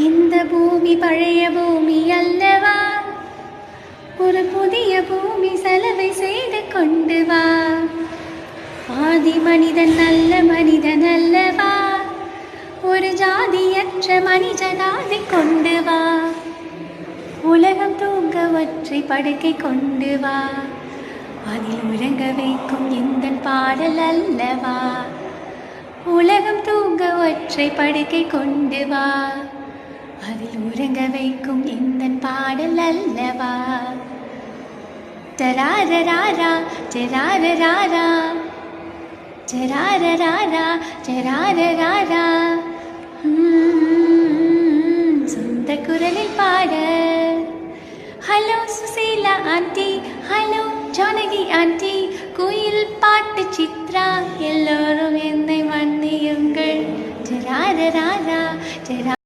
இந்த பூமி பழைய பூமி அல்லவா, ஒரு புதிய பூமி செலவை செய்து கொண்டு வா. ஆதி மனிதன் நல்ல மனிதன் அல்லவா, ஒரு ஜாதியற்ற மனிதனாதி கொண்டு வா. உலகம் தூங்க ஒற்றை படுக்கை கொண்டு வா, அதில் உறங்க வைக்கும் இந்த பாடல் அல்லவா. உலகம் தூங்க ஒற்றை படுக்கை கொண்டு வா, அதில் உறங்க வைக்கும் இந்த பாடல் அல்லவா. ஜராரராரா ஜராரராரா ஜராரராரா ஜராரராரா. சொந்த குரலில் பாட. Hello Susheela aunty, hello Janaki aunty, குயில் பாட்டு சித்ரா, எல்லோரும் என்னை மன்னியுங்கள். ஜராரராரா ஜரா